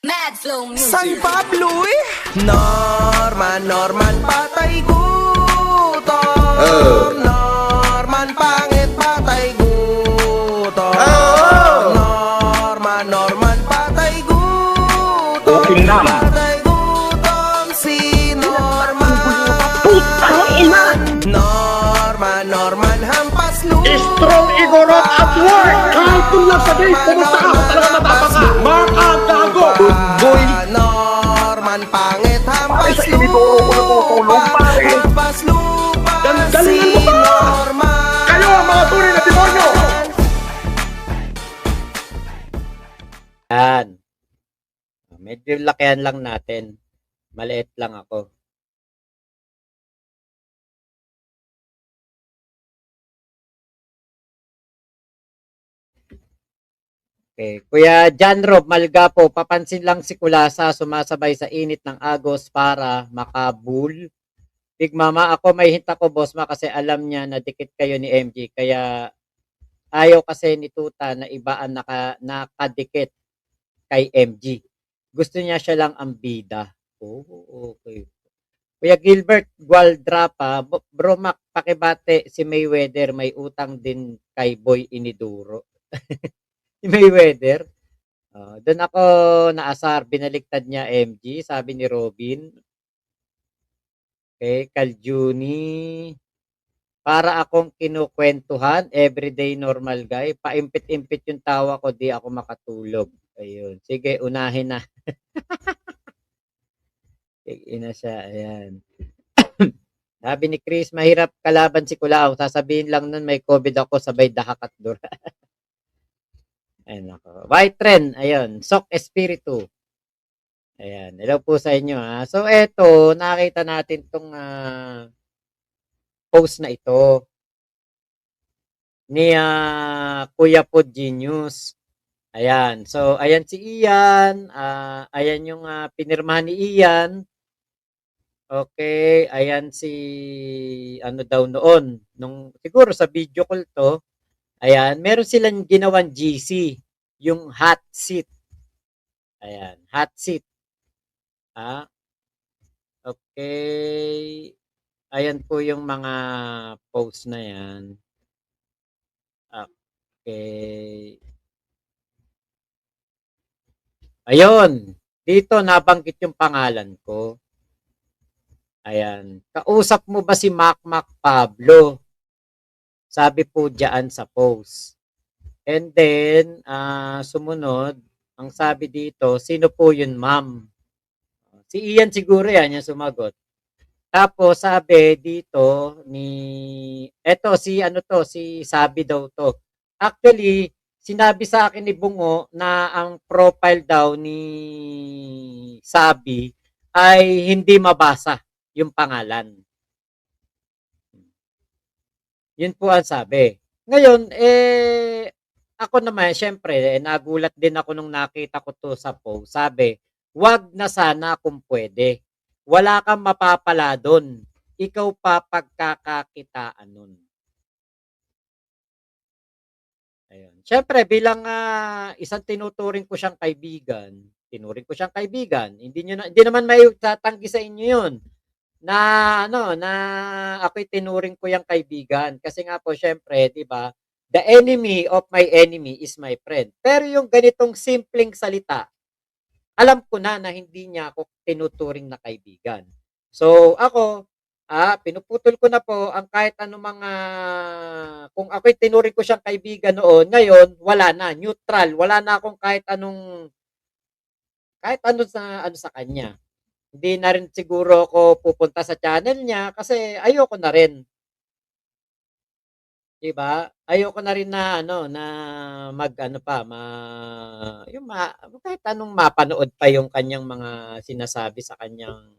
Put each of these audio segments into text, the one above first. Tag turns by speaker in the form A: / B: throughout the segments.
A: Mad Flow Music.
B: San Pablo eh. Norman patay gutom. Norman pangit patay gutom. Norman patay gutom. Patay gutom si Norman. Norman hampas lupa.
C: Strong Igorot at work! Kahit kung lang sabihin, pumunta ka, talaga matapang ka! Maka gago! Boy!
B: Norman pangit hampas
C: Pare, sa inidoro ko natutulog, pare.
B: Hampas lupa si
C: Galingan mo ba?
B: Norman.
C: Kayo ang mga tunay na demonyo!
D: Yan. Medyo lakihan lang natin. Maliit lang ako. Okay. Kuya John Rob Malgapo, papansin lang si Kulasa sumasabay sa init ng agos para makabul. Big Mama, ako may hint ako, boss ma, kasi alam niya na dikit kayo ni MG. Kaya ayaw kasi ni Tuta na iba ang nakadikit kay MG. Gusto niya siya lang ang bida. Oh, okay. Kuya Gilbert Gualdrapa, bro Mac, pakibate si Mayweather may utang din kay Boy Iniduro. Si Mayweather. Doon ako naasar, binaliktad niya MG, sabi ni Robin. Okay, Kaljuni. Para akong kinukwentuhan, everyday normal guy. Paimpit-impit yung tawa ko, di ako makatulog. Ayun. Sige, unahin na. Sige na siya. Ayan. Sabi ni Chris, mahirap kalaban si Kulao. Sasabihin lang nun may COVID ako, sabay dahak at dura. Ayun ako. White Trend. Ayun. Sok Espiritu. Ayan. Hello po sa inyo ha. So, eto, nakita natin tong post na ito ni Kuya Pod Genius. Ayan. So, ayan si Ian. Ayan yung pinirmahan ni Ian. Okay. Ayan si ano daw noon. Siguro sa video call to. Ayan. Meron silang ginawang GC. Yung hot seat. Ayan. Hot seat. Okay. Ayan po yung mga post na yan. Okay. Ayun. Dito nabanggit yung pangalan ko. Ayan. Kausap mo ba si Mac Pablo? Sabi po diyan sa post. And then, sumunod, ang sabi dito, sino po yun, ma'am? Si Ian siguro yan yung sumagot. Tapos sabi dito eto si Sabi daw to. Actually, sinabi sa akin ni Bungo na ang profile daw ni Sabi ay hindi mabasa yung pangalan. Yun po ang sabi. Ngayon, ako naman, syempre, nagulat din ako nung nakita ko to sa post. Sabi, wag na sana kung pwede. Wala kang mapapala doon. Ikaw pa pagkakakitaan nun. Ayun. Syempre, bilang isang tinuring ko siyang kaibigan, hindi naman may tatanggi sa inyo yun na ako'y tinuring ko yung kaibigan kasi nga po syempre, 'di ba? The enemy of my enemy is my friend. Pero yung ganitong simpleng salita, alam ko na hindi niya ako tinuturing na kaibigan. So ako, pinuputol ko na po ang kahit anong mga, kung ako'y tinuring ko siyang kaibigan noon, ngayon wala na, neutral, wala na akong kahit ano sa kanya. Hindi na rin siguro ako pupunta sa channel niya kasi ayoko na rin. 'Di ba? Ayoko na rin na kahit anong mapanood pa yung kanyang mga sinasabi sa kanyang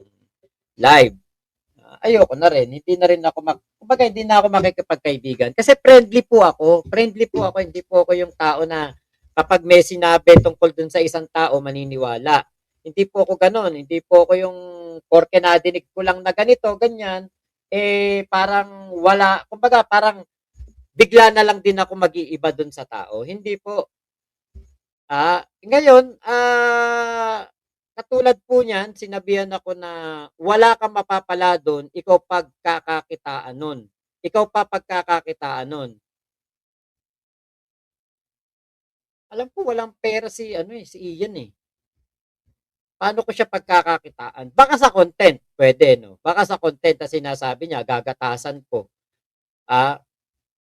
D: live. Ayoko na rin. Hindi na rin ako kumbaga hindi na ako makikipagkaibigan kasi friendly po ako. Hindi po ako yung tao na kapag may sinabi tungkol dun sa isang tao maniniwala. Hindi po ako ganoon. Hindi po ako yung porke nadinig ko lang na ganito, ganyan, parang wala, kumbaga parang bigla na lang din ako mag-iiba dun sa tao. Hindi po. Ngayon, katulad po niyan, sinabihan ako na wala kang mapapala do'n, ikaw pagkakakitaan nun. Ikaw pa pagkakakitaan nun. Alam ko walang pera si ano eh, si Ian eh. Paano ko siya pagkakakitaan? Baka sa content, pwede no. Baka sa content na sinasabi niya, gagatasan ko. Ah,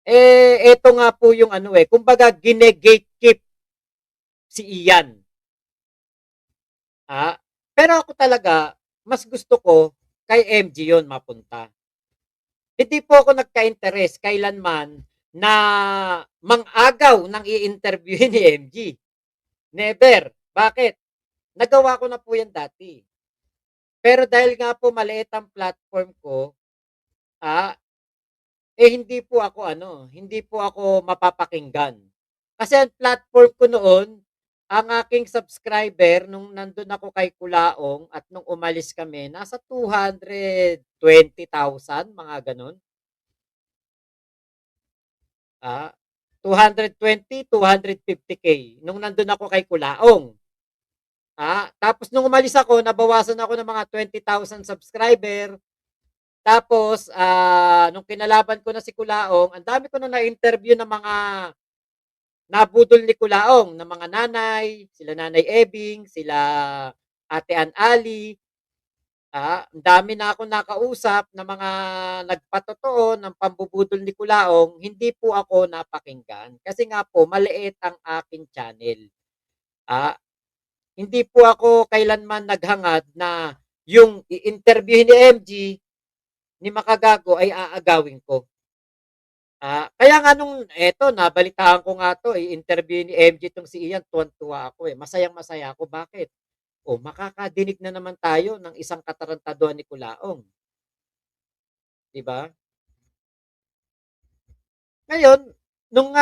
D: eto nga po yung ano eh, kumbaga gine-gatekeep si Ian. Pero ako talaga, mas gusto ko kay MG yon mapunta. Hindi po ako nagka-interes kailanman na mangagaw ng i-interview ni MG. Never. Bakit? Nagawa ko na po yan dati. Pero dahil nga po maliit ang platform ko, hindi po ako hindi po ako mapapakinggan. Kasi ang platform ko noon, ang aking subscriber nung nandun ako kay Kulaong at nung umalis kami, nasa 220,000, mga ganun. 220, 250K nung nandun ako kay Kulaong. Tapos nung umalis ako, nabawasan ako ng mga 20,000 subscriber. Tapos, nung kinalaban ko na si Kulaong, ang dami ko na na-interview ng mga nabudol ni Kulaong, ng mga nanay, sila Nanay Ebing, sila Ate Ann Ali. Ang dami na ako nakausap na mga nagpatotoo ng pambubudol ni Kulaong, hindi po ako napakinggan. Kasi nga po, maliit ang aking channel. Hindi po ako kailanman naghangad na yung i-interview ni MG ni Makagago ay aagawin ko. Kaya nga nung eto nabalitaan ko nga 'to, i-interview ni MG 'tong si Ian, tuwang-tuwa ako, masayang-masaya ako. Bakit? Makakadinig na naman tayo ng isang katarantaduhan ni Kulaong, 'di ba? Ngayon, nung,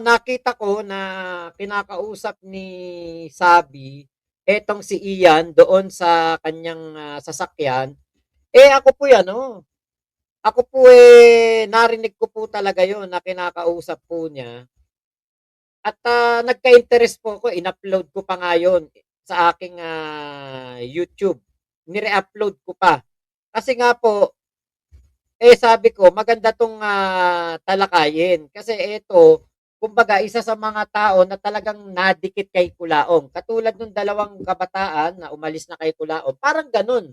D: nakita ko na kinakausap ni Sabi etong si Ian doon sa kanyang, sasakyan, ako po'y ako po, narinig ko po talaga 'yun na kinakausap po niya at, nagka-interest po ako, in-upload ko pa nga 'yun sa aking, YouTube. Nire-upload ko pa. Kasi nga po, sabi ko maganda 'tong, talakayin kasi ito, kumbaga isa sa mga tao na talagang nadikit kay Kulaong. Katulad nung dalawang kabataan na umalis na kay Kulaong, parang gano'n.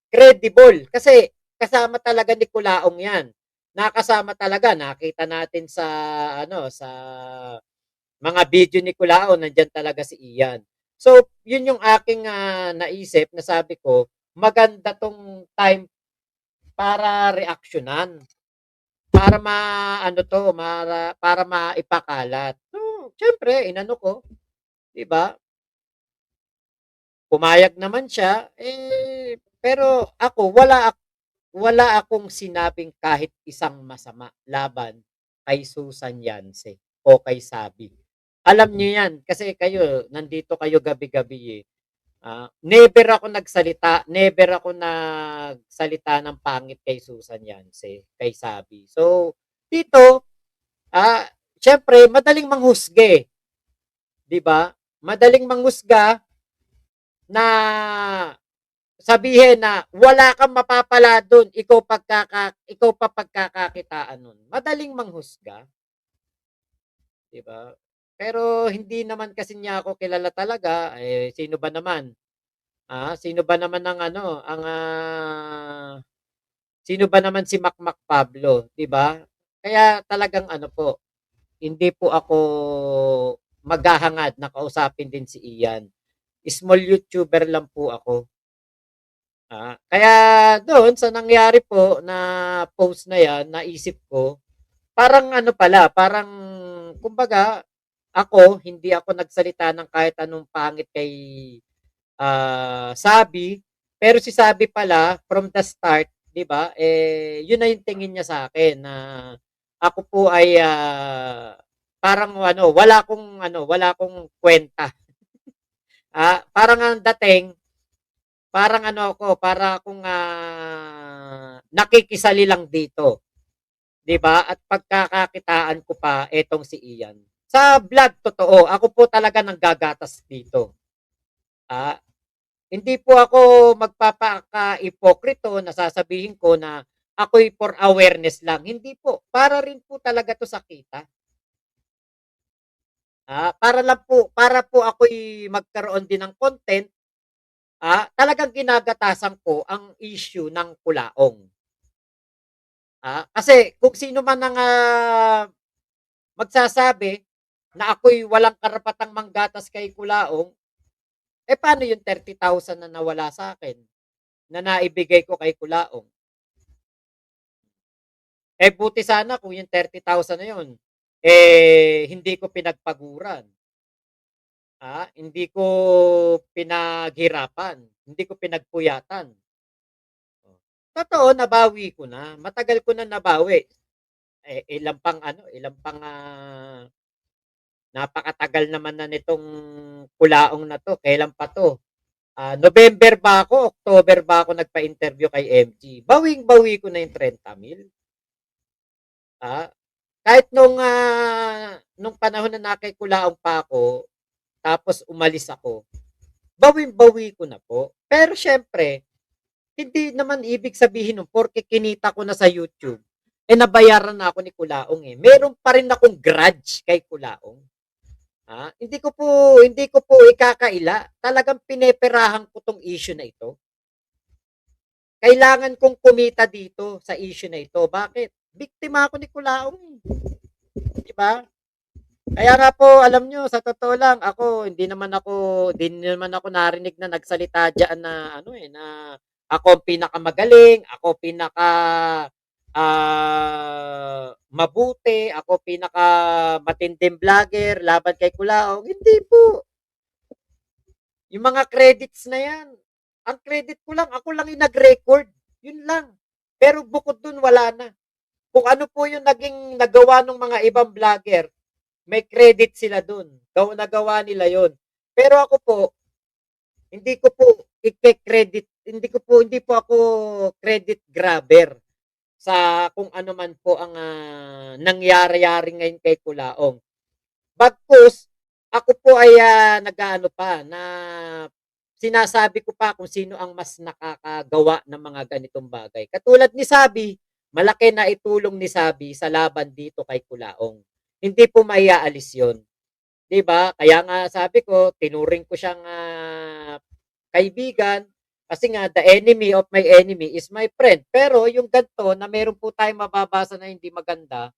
D: Credible kasi kasama talaga ni Kulaong 'yan. Nakasama talaga, nakita natin sa sa mga video ni Kulaong, nandiyan talaga si Ian. So, 'yun yung aking, naisip na sabi ko, maganda 'tong time para reaksiyunan, para maano 'to, para maipakalat. So, siyempre inano ko, 'di ba? Pumayag naman siya, pero ako wala akong sinabing kahit isang masama laban kay Susan Yance o kay Sabi. Alam niyo 'yan kasi kayo nandito kayo gabi-gabi, eh. Never ako nagsalita ng pangit kay Susan Yance, kay Sabi. So, dito, siyempre madaling manghusga, 'di ba? Madaling manghusga na sabihin na wala kang mapapala dun, ikaw pa pagkakakitaan nun. Madaling manghusga, 'di ba? Pero hindi naman kasi niya ako kilala talaga, sino ba naman? Sino ba naman ang sino ba naman si Makmak Pablo, 'di ba? Kaya talagang po, hindi po ako maghahangad na kausapin din si Ian. Small YouTuber lang po ako. Kaya doon sa nangyari po na post na 'yan, naisip ko, parang pala, parang kumbaga ako, hindi ako nagsalita ng kahit anong pangit kay, Sabi, pero si Sabi pala from the start, 'di ba, 'yun na yung tingin niya sa akin na ako po ay, parang wala akong kuwenta. Parang ang dating, parang ako, para akong, nakikisali lang dito, 'di ba? At pagkakakitaan ko pa etong si Ian. Sa vlog totoo, ako po talaga nanggagatas dito. Hindi po ako magpapaka-ipokrito na sasabihin ko na ako'y for awareness lang. Hindi po. Para rin po talaga 'to sa kita. Para po ako'y magkaroon din ng content, talagang ginagatasan ko ang issue ng kulaong. Kasi kung sino man ang, magsasabi na ako'y walang karapatang manggatas kay kulaong, paano yung 30,000 na nawala sa akin na naibigay ko kay kulaong? Buti sana kung yung 30,000 na yun, hindi ko pinagpaguran, hindi ko pinaghirapan, hindi ko pinagpuyatan. Oh, totoo nabawi ko na, matagal ko na nabawi. Ilan pang ano, ilan pang, napakatagal naman na nitong kulaong na 'to, kailan pa 'to? November ba ako, October ba ako nagpa-interview kay MG. Bawing-bawi ko na yung 30,000. Ah, Kahit nung panahon na nakikulaong pa ako, tapos umalis ako, bawing-bawi ko na po. Pero siyempre, hindi naman ibig sabihin nun porke kinita ko na sa YouTube, nabayaran na ako ni Kulaong eh. Meron pa rin akong grudge kay Kulaong. Hindi ko po ikakaila. Talagang pineperahan ko tong issue na ito. Kailangan kong kumita dito sa issue na ito. Bakit? Biktima ako ni Kulaong eh. Di ba? Kaya nga po, alam nyo, sa totoo lang, hindi naman ako narinig na nagsalita diyan na, na ako ang pinakamagaling, ako pinaka mabuti, ako pinaka matinding vlogger, laban kay Kulaong. Hindi po. Yung mga credits na yan, ang credit ko lang, ako lang yung nag-record. Yun lang. Pero bukod dun, wala na. Kung ano po yung naging nagawa ng mga ibang vlogger, may credit sila dun. Nagawa nila yon. Pero ako po, hindi ko po i-credit, hindi po ako credit grabber sa kung ano man po ang nangyari-yari ngayon kay Kulaong. Bagkus, ako po ay nag-aano pa na sinasabi ko pa kung sino ang mas nakakagawa ng mga ganitong bagay. Katulad ni Sabi, malaki na itulong ni Sabi sa laban dito kay Kulaong. Hindi po maiaalis 'yon. 'Di ba? Kaya nga sabi ko, tinuring ko siyang kaibigan kasi nga the enemy of my enemy is my friend. Pero yung ganito na meron po tayong mababasa na hindi maganda,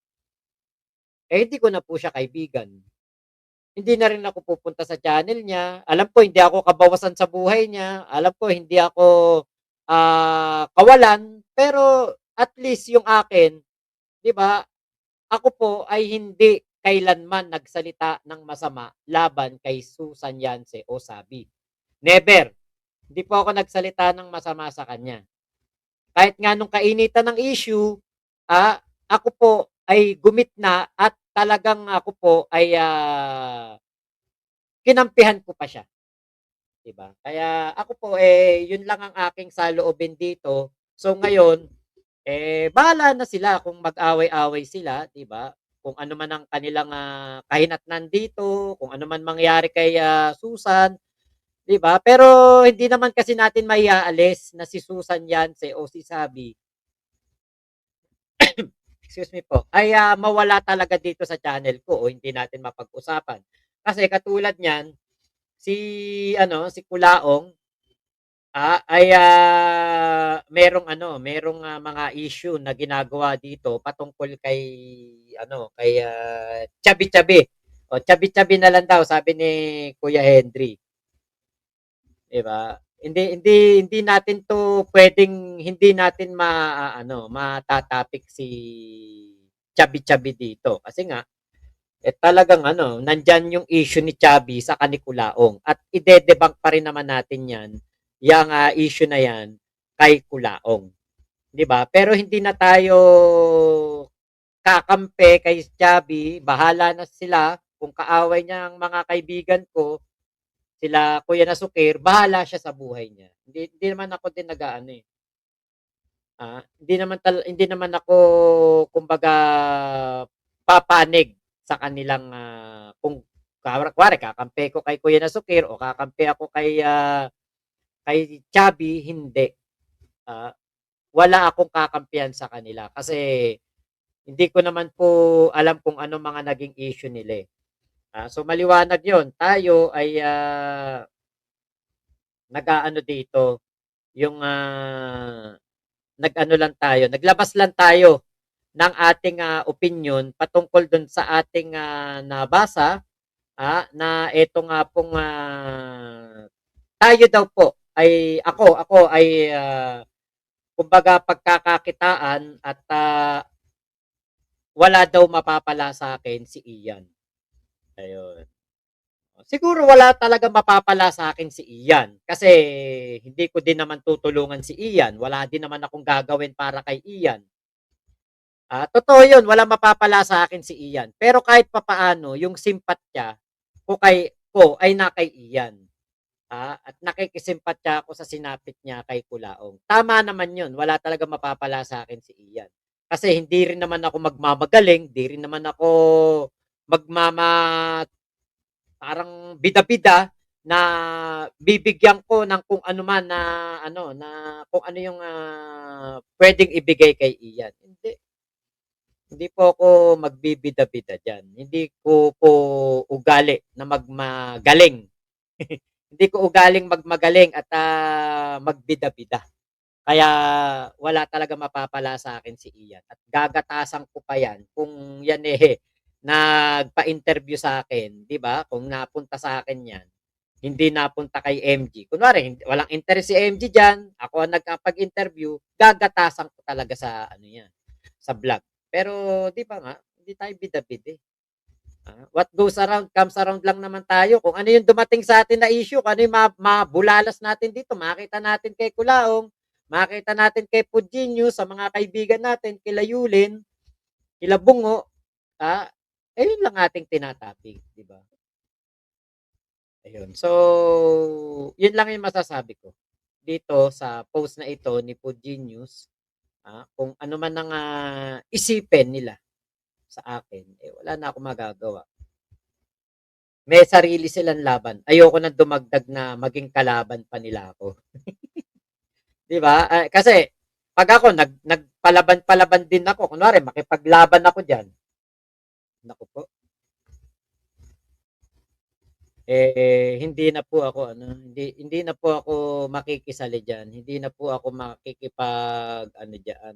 D: hindi ko na po siya kaibigan. Hindi na rin ako pupunta sa channel niya. Alam ko hindi ako kabawasan sa buhay niya. Alam ko hindi ako kawalan, pero at least yung akin, 'di ba? Ako po ay hindi kailanman nagsalita ng masama laban kay Susan Yance o Sabi. Never. Hindi po ako nagsalita ng masama sa kanya. Kahit nga nung kainitan ng issue, ako po ay gumitna at talagang ako po ay kinampihan ko pa siya, 'di ba? Kaya ako po yun lang ang aking saloobin dito. So ngayon, bahala na sila kung mag-away-away sila, 'di ba? Kung ano man ang kanilang kahinatnan dito, kung ano man mangyari kay Susan, 'di ba? Pero hindi naman kasi natin maiaalis na si Susan Yance o si Sabi, excuse me po, ay mawala talaga dito sa channel ko o hindi natin mapag-usapan. Kasi katulad niyan, si Kulaong, merong mga issue na ginagawa dito patungkol kay Chubby-Chubby. O Chubby-Chubby na lang daw sabi ni Kuya Henry, 'di ba? Hindi natin 'to pwedeng hindi natin matatopic si Chubby-Chubby dito kasi nga talagang nandiyan yung issue ni Chubby sa Kulaong at ide-debunk pa rin naman natin 'yan, yang issue na 'yan kay Kulaong, 'di ba? Pero hindi na tayo kakampi kay Chubby, bahala na sila kung kaaway niya ang mga kaibigan ko, sila Kuya Nasukir, bahala siya sa buhay niya. Hindi naman ako din nag-aano hindi naman ako kumbaga papanig sa kanilang kung kunwari kakampi ko kay Kuya Nasukir o kakampi ako kay Kay Chubby, hindi. Ah, wala akong kakampihan sa kanila kasi hindi ko naman po alam kung ano mga naging issue nila, eh. So maliwanag 'yon, tayo ay, nag-aano dito, yung, nag-ano lang tayo, naglabas lang tayo ng ating, opinyon patungkol dun sa ating, nabasa, na eto nga pong, tayo daw po ay ako ay, kumbaga pagkakakitaan at, wala daw mapapala sa akin si Ian, ayun. Siguro wala talagang mapapala sa akin si Ian, kasi hindi ko din naman tutulungan si Ian, wala din naman akong gagawin para kay Ian. Totoo 'yun, walang mapapala sa akin si Ian, pero kahit papaano yung simpatya ko ay na kay Ian, at nakikisimpatya ako sa sinapit niya kay Kulaong. Tama naman 'yun, wala talagang mapapala sa akin si Ian. Kasi hindi rin naman ako magmamagaling, 'di rin naman ako magmama parang bida-bida na bibigyan ko ng kung ano man na ano, na kung ano yung, puwedeng ibigay kay Ian, hindi. Hindi po ako magbibida-bida diyan. Hindi ko po ugali na magmagaling. Hindi ko ugaling magmagaling at, magbida-bida. Kaya wala talagang mapapala sa akin si Ian at gagatasan ko pa 'yan kung 'yan, nagpa-interview sa akin, 'di ba? Kung napunta sa akin 'yan, hindi napunta kay MG. Kunwari walang interes si MG diyan, ako ang nagkapag-interview, gagatasan ko talaga sa ano 'yan, sa vlog. Pero 'di ba nga, hindi tayo bida-bida, eh. What goes around comes around lang naman tayo. Kung ano yung dumating sa atin na issue, kung ano yung mabulalas natin dito, makita natin kay Kulaong, makita natin kay Pudginyo, sa mga kaibigan natin, kila Yulin, kila Bungo, yun lang ating tinatopic, 'di ba? Ayun. So, yun lang yung masasabi ko dito sa post na ito ni Pudginyos. Kung ano man ang, isipin nila sa akin, wala na akong magagawa. May sarili silang laban. Ayoko na dumagdag na maging kalaban pa nila ako. 'Di ba? Kasi 'pag ako nagpalaban-palaban din ako, kunwari makipaglaban ako diyan, naku po, hindi na po ako ano, hindi na po ako makikisali diyan. Hindi na po ako makikipag-ano diyan,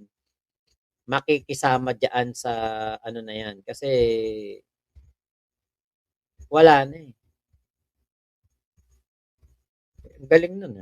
D: makikisama diyan sa ano na 'yan, kasi wala na, eh. Ang galing nun,